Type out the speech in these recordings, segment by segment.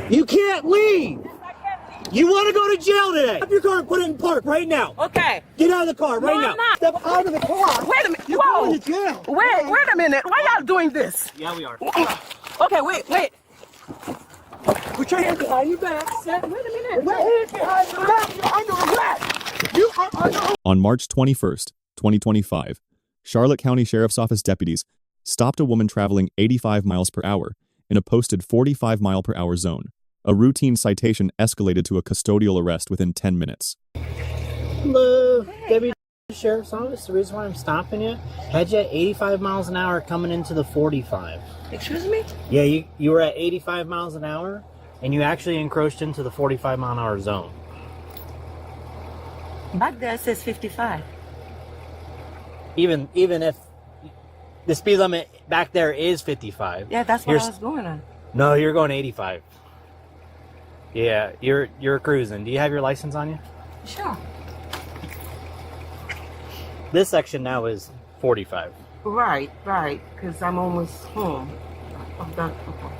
You can't leave. You want to go to jail today? Step your car and put it in park right now. Okay. Get out of the car right now. I'm not. Step out of the car. Wait a minute. You're Whoa. going to jail. Wait a minute. Why y'all doing this? Yeah, we are. Okay, wait. Put your hands behind your back. Wait a minute. Put your hands behind your back. You're under arrest. You are under arrest. On March 21st, 2025, Charlotte County Sheriff's Office deputies stopped a woman traveling 85 miles per hour in a posted 45 mile per hour zone. A routine citation escalated to a custodial arrest within 10 minutes. Hello, Deputy Sheriff's Office. The reason why I'm stopping you, had you at 85 miles an hour coming into the 45. Excuse me? Yeah, you were at 85 miles an hour, and you actually encroached into the 45 mile an hour zone. Back there it says 55. Even if the speed limit back there is 55. Yeah, that's what I was going on. No, you're going 85. Yeah, you're cruising. Do you have your license on you? Sure. This section now is 45. Right, because I'm almost home. I'm done. Okay.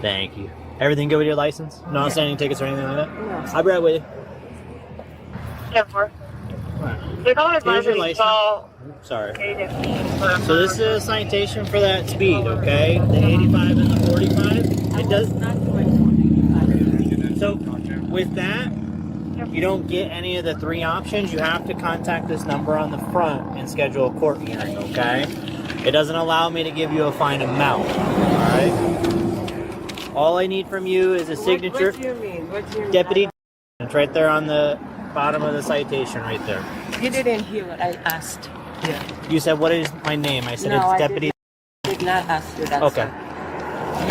Thank you. Everything good with your license? No outstanding tickets or anything like that? No. I'll be right with you. Yeah, Here's your license. Sorry. So this is a citation for that speed, okay? The 85 and the 45. It does Not going 45. So with that, you don't get any of the three options. You have to contact this number on the front and schedule a court hearing, okay? It doesn't allow me to give you a fine amount, alright? All I need from you is a signature. What do you mean? What do you mean? Deputy, it's right there on the bottom of the citation right there. You didn't hear what I asked. Yeah. You said, what is my name? I said, No, it's I Deputy. did not ask you that. Okay. Sir.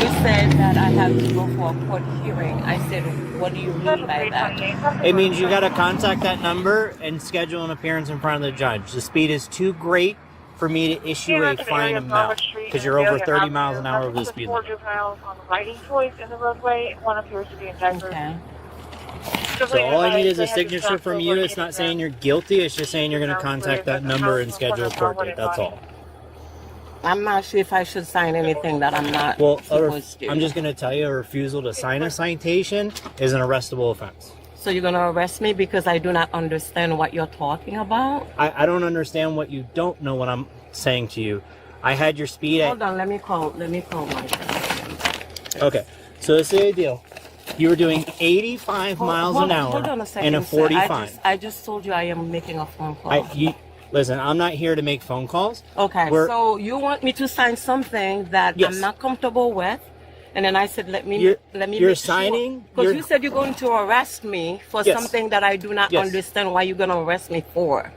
You said that I have to go for a court hearing. I said, what do you mean by that? It means you got to contact that number and schedule an appearance in front of the judge. The speed is too great for me to issue a fine amount because you're over 30 miles an hour over the speed limit. On the writing choice in the roadway, one appears to be in diapers. Okay. So all I need is a signature from you. It's not saying you're guilty. It's just saying you're going to contact that number and schedule a court date. That's all. I'm not sure if I should sign anything that I'm not Well, supposed to. I'm just going to tell you a refusal to sign a citation is an arrestable offense. So you're going to arrest me because I do not understand what you're talking about? I don't understand what you don't know what I'm saying to you. I had your speed at... Hold on, let me call my friend. Okay, so this is the deal. You were doing 85 miles an hour hold on a second, and a 45. Sir. I just told you I am making a phone call. Listen, I'm not here to make phone calls. Okay, so you want me to sign something that Yes. I'm not comfortable with? And then I said, let me You're make signing? Because You're- you said you're going to arrest me for Yes. something that I do not Yes. understand why you're going to arrest me for.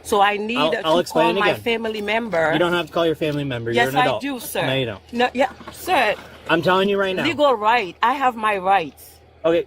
So I need I'll to explain call it my again. family member. You don't have to call your family member. Yes, You're an adult. I do, sir. No, you don't. No, yeah, sir. I'm telling you right now. Legal right. I have my rights. Okay,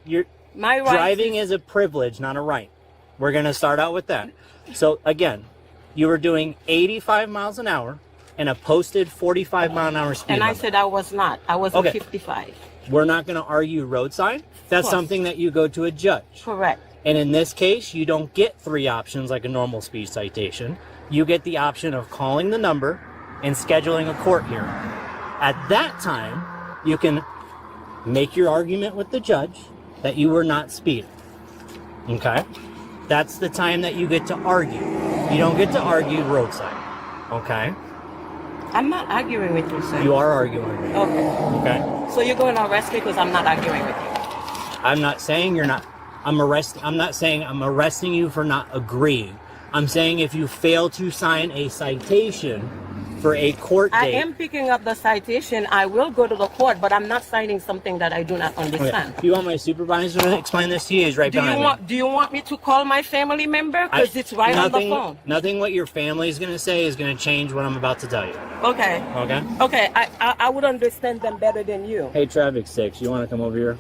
My rights. driving is a privilege, not a right. We're going to start out with that. So, again, you were doing 85 miles an hour and a posted 45 mile an hour speed And I limit. said I was not. I was Okay. 55. We're not going to argue road sign. That's course. something that you go to a judge. Correct. And in this case, you don't get three options like a normal speed citation. You get the option of calling the number and scheduling a court hearing. At that time, you can make your argument with the judge that you were not speeding. Okay? That's the time that you get to argue. You don't get to argue roadside. Okay? I'm not arguing with you, sir. You are arguing with me. Okay. Okay? So you're going to arrest me because I'm not arguing with you. I'm not saying you're not. I'm not saying I'm arresting you for not agreeing. I'm saying if you fail to sign a citation for a court I date. am picking up the citation. I will go to the court, but I'm not signing something that I do not understand. If you want my supervisor to explain this to you, he's right behind me. Do you want me to call my family member? Because it's right on the phone. Nothing what your family is going to say is going to change what I'm about to tell you. Okay. Okay? Okay, I would understand them better than you. Hey, Traffic 6, you want to come over here?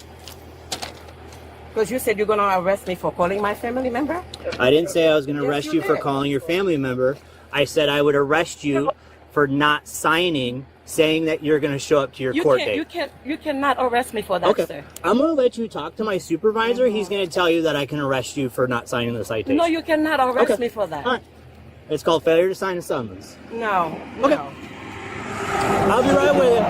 Because you said you're going to arrest me for calling my family member? I didn't say I was going to Yes, arrest you you for did. calling your family member. I said I would arrest you for not signing, saying that you're going to show up to your court date. You cannot arrest me for that, Okay. sir. I'm going to let you talk to my supervisor. He's going to tell you that I can arrest you for not signing the citation. No, you cannot arrest Okay. me for that. All right. It's called failure to sign a summons. No. Okay. No. I'll be right with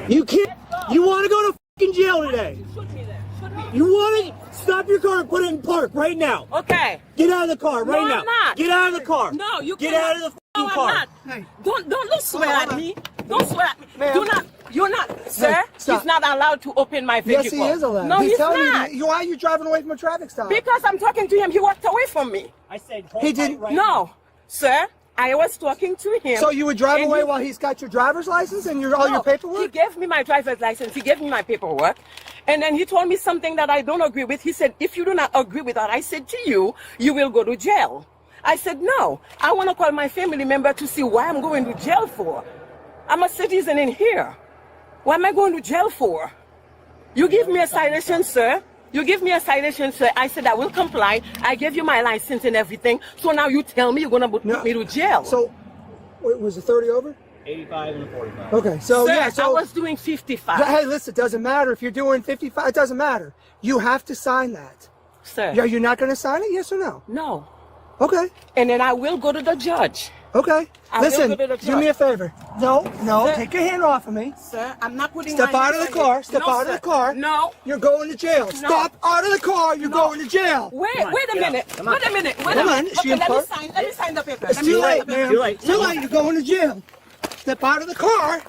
you. You can't. You want to go to fucking jail today? Shoot me there. Shoot me. You want to stop your car and put it in park right now? Okay. Get out of the car right No, now. I'm not. Get out of the car. No, you get cannot. out of the fucking No, car. I'm not. Hey. Don't swear at me. Don't swear at me. Ma'am. Do not. You're not, sir. stop. He's not allowed to open my vehicle. Yes, he is allowed. No, he's telling not. you, why are you driving away from a traffic stop? Because I'm talking to him. He walked away from me. I said hold He tight didn't- right now. No, sir. I was talking to him. So you would drive and away he- while he's got your driver's license and all your No, paperwork? He gave me my driver's license. He gave me my paperwork. And then he told me something that I don't agree with. He said, if you do not agree with that, I said to you, you will go to jail. I said, no. I want to call my family member to see why I'm going to jail for. I'm a citizen in here. What am I going to jail for? You give me a citation, sir. You give me a citation, sir. I said I will comply. I gave you my license and everything. So now you tell me you're going to put me to jail. So, wait, was it 30 over? 85 and a 45. Okay, so sir, yeah, so I was doing 55. hey, listen, it doesn't matter if you're doing 55. It doesn't matter. You have to sign that. Sir. Yeah, you're not going to sign it? Yes or no? No. Okay. And then I will go to the judge. Okay. I will Listen, go to the do me a judge. favor. No, Sir. take your hand off of me. Sir, I'm not putting Step my out hands of the on you. car. Step No, out of sir. the car. No. You're going to jail. Step out of the car. You're going to jail. Wait on, a get out. minute. Come on. Wait a minute. Wait Come a on, minute. is she Okay, in let park? me sign the paper. It's Let me too sign late, the paper. ma'am. Too late. Too late. You're going to jail. Step out of the car.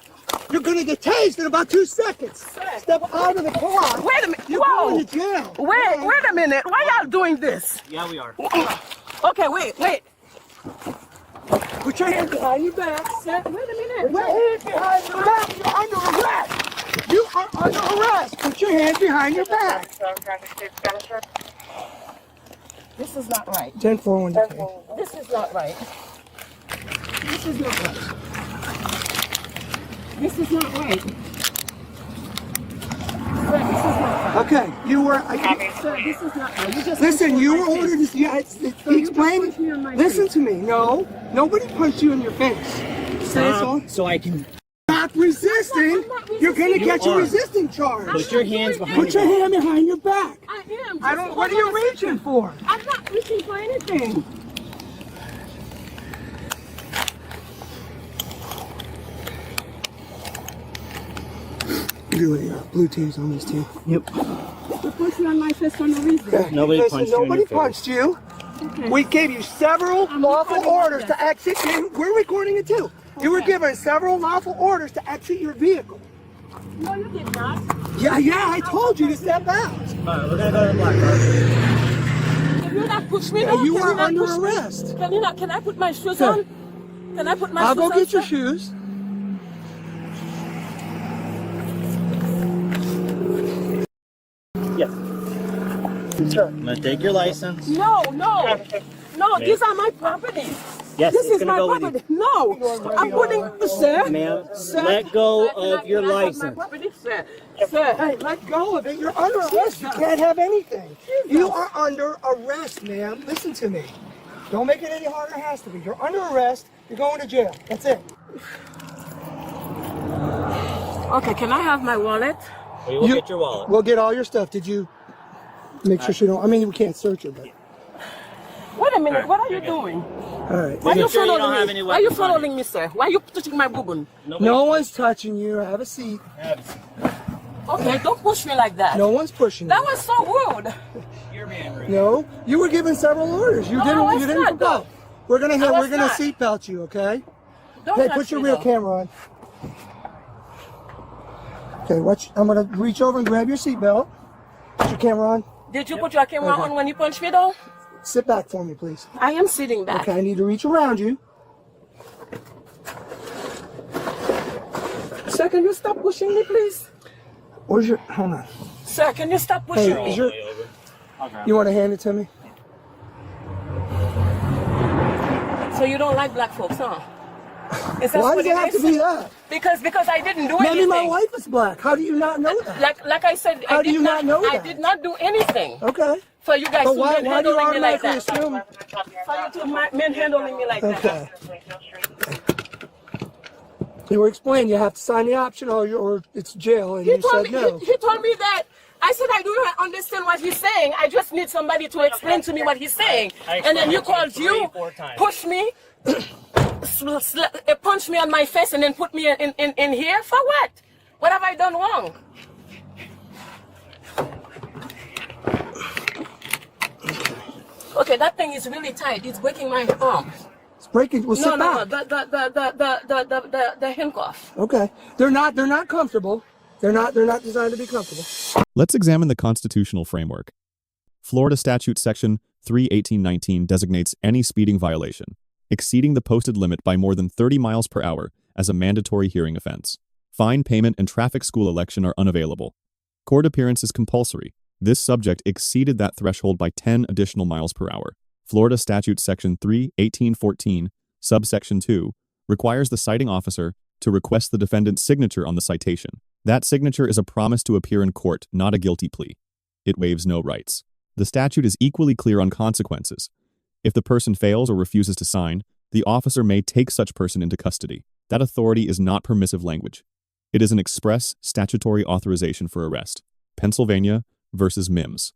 You're going to get tased in about 2 seconds. Sir. Step out of the car. Wait a minute. You're Whoa. going to jail. Wait a minute. Why y'all doing this? Yeah, we are. Okay, wait. Put your hand behind your back. Sir, wait a minute. Put your hand behind your back. You're under arrest. You are under arrest. Put your hand behind your back. This is not right. 10-4 indicated. This is not right. This is not right. This is not right. Sir, this is not right. Okay, you were. Sir, this is not right. You just Listen, punched me you in were my ordered face. to. Yeah, punched me in explain. my Listen face. to me. No, nobody punched you in your face. Say so. So I can Stop resisting. I'm not You're gonna resisting. get your are. resisting charge. put your hands behind Put your back. hand behind your back. I am. I don't. What are you reaching for? I'm not reaching for anything. Really, blue teams on this team. Yep. You punched me on my face for no reason. Nobody Listen, punched you in nobody your face. punched you. Okay. We gave you several lawful recording orders this. to exit. We're recording it too. You were Okay. given several lawful orders to exit your vehicle. No, you did not. Yeah, I told you to step out. Alright, we're gonna go to the black car. Can you not push me? Yeah, No, you can are not under push me? arrest. Can you not? Can I put my shoes Sir. on? Can I put my I'll shoes go on? get your sir? shoes. Yes. Sure. I'm gonna take your license. No. These are my property. Yes, This it's is gonna my go with property. No, I'm putting, sir. Ma'am, Sir, let go sir, can of your can I have my license. property, sir. Sir. Hey, let go of it. You're under arrest. You can't have anything. You are under arrest, ma'am. Listen to me. Don't make it any harder than it has to be. You're under arrest. You're going to jail. That's it. Okay, can I have my wallet? We will You- get your wallet. We'll get all your stuff. Did you make sure she don't? I mean, we can't search her, but Wait a minute. What are you doing? all right. Why are you Make sure you don't following have me? any Why are you weapons on following me, sir? Why are you touching my boob? No one's touching you. Have a seat. Okay, don't push me like that. No one's pushing That you. was so rude. You're being rude. No, you were given several orders. You No, I didn't. was You didn't not, comply. though. We're gonna I was we're gonna not. seatbelt you, okay? Don't Okay, touch put your me, rear though. camera on. Okay, watch. I'm gonna reach over and grab your seatbelt. Put your camera on. Did you put your camera Okay. on when you punched me, though? Sit back for me, please. I am sitting back. Okay, I need to reach around you. Sir, can you stop pushing me, please? Where's your? Hold on. Sir, can you stop pushing Hey, me? is your? You want to hand it to me? So you don't like black folks, huh? Is that Why what does it have to is? be that? Because I didn't do Maybe anything. my wife is black. How do you not know that? Like I said, How I do did you not know I that? did not do anything Okay. for you guys But to why do you manhandling me like automatically that. assume? For you to manhandling me like that. Okay. You were explaining you have to sign the option or it's jail, and He you told said me. no. He told me that I said, I do not understand what he's saying. I just need somebody to explain to me what he's saying. And then you called you, push me, punch me on my face, and then put me in here? For what? What have I done wrong? Okay, that thing is really tight. It's breaking my arm. It's breaking. Well, sit No, back. the handcuff. Okay. They're not comfortable. They're not designed to be comfortable. Let's examine the constitutional framework. Florida Statute Section 31819 designates any speeding violation exceeding the posted limit by more than 30 miles per hour as a mandatory hearing offense. Fine payment and traffic school election are unavailable. Court appearance is compulsory. This subject exceeded that threshold by 10 additional miles per hour. Florida Statute Section 31814, subsection 2, requires the citing officer to request the defendant's signature on the citation. That signature is a promise to appear in court, not a guilty plea. It waives no rights. The statute is equally clear on consequences. If the person fails or refuses to sign, the officer may take such person into custody. That authority is not permissive language. It is an express statutory authorization for arrest. Pennsylvania versus Mimms.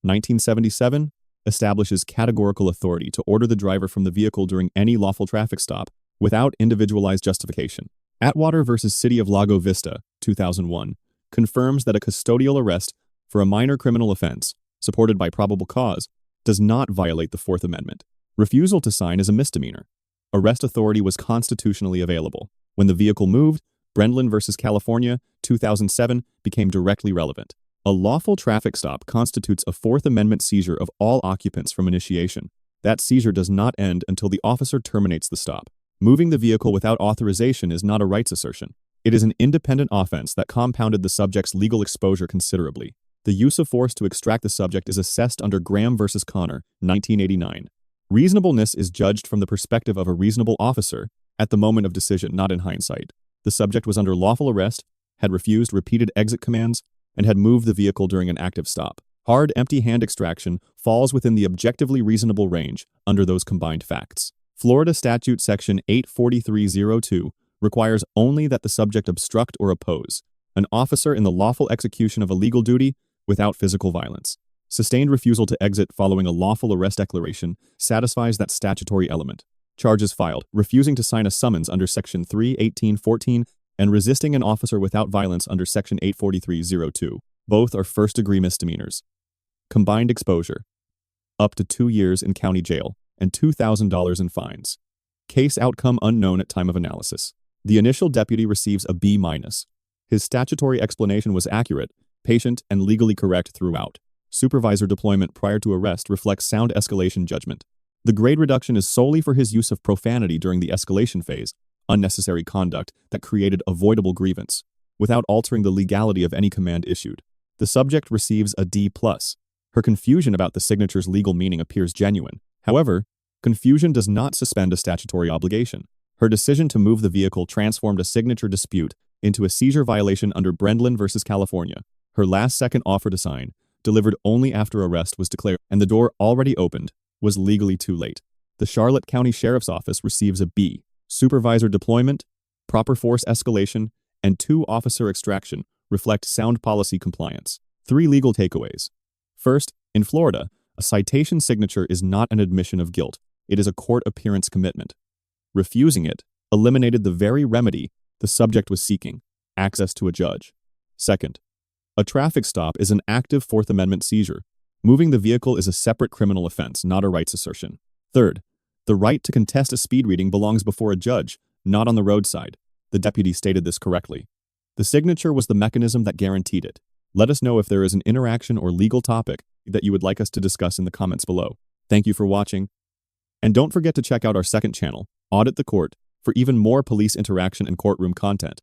1977 establishes categorical authority to order the driver from the vehicle during any lawful traffic stop without individualized justification. Atwater versus City of Lago Vista, 2001, confirms that a custodial arrest for a minor criminal offense, supported by probable cause, does not violate the Fourth Amendment. Refusal to sign is a misdemeanor. Arrest authority was constitutionally available. When the vehicle moved, Brendlin versus California, 2007, became directly relevant. A lawful traffic stop constitutes a Fourth Amendment seizure of all occupants from initiation. That seizure does not end until the officer terminates the stop. Moving the vehicle without authorization is not a rights assertion. It is an independent offense that compounded the subject's legal exposure considerably. The use of force to extract the subject is assessed under Graham versus Connor, 1989. Reasonableness is judged from the perspective of a reasonable officer at the moment of decision, not in hindsight. The subject was under lawful arrest, had refused repeated exit commands, and had moved the vehicle during an active stop. Hard, empty-hand extraction falls within the objectively reasonable range under those combined facts. Florida Statute Section 84302 requires only that the subject obstruct or oppose an officer in the lawful execution of a legal duty without physical violence. Sustained refusal to exit following a lawful arrest declaration satisfies that statutory element. Charges filed: refusing to sign a summons under Section 31814 and resisting an officer without violence under Section 84302. Both are first-degree misdemeanors. Combined exposure: up to 2 years in county jail and $2,000 in fines. Case outcome unknown at time of analysis. The initial deputy receives a B-. His statutory explanation was accurate, patient, and legally correct throughout. Supervisor deployment prior to arrest reflects sound escalation judgment. The grade reduction is solely for his use of profanity during the escalation phase, unnecessary conduct that created avoidable grievance, without altering the legality of any command issued. The subject receives a D+. Her confusion about the signature's legal meaning appears genuine. However, confusion does not suspend a statutory obligation. Her decision to move the vehicle transformed a signature dispute into a seizure violation under Brendlin versus California. Her last-second offer to sign, delivered only after arrest was declared and the door already opened, was legally too late. The Charlotte County Sheriff's Office receives a B. Supervisor deployment, proper force escalation, and 2 officer extraction reflect sound policy compliance. 3 legal takeaways. First, in Florida, a citation signature is not an admission of guilt. It is a court appearance commitment. Refusing it eliminated the very remedy the subject was seeking: access to a judge. Second, a traffic stop is an active Fourth Amendment seizure. Moving the vehicle is a separate criminal offense, not a rights assertion. Third, the right to contest a speed reading belongs before a judge, not on the roadside. The deputy stated this correctly. The signature was the mechanism that guaranteed it. Let us know if there is an interaction or legal topic that you would like us to discuss in the comments below. Thank you for watching. And don't forget to check out our second channel, Audit the Court, for even more police interaction and courtroom content.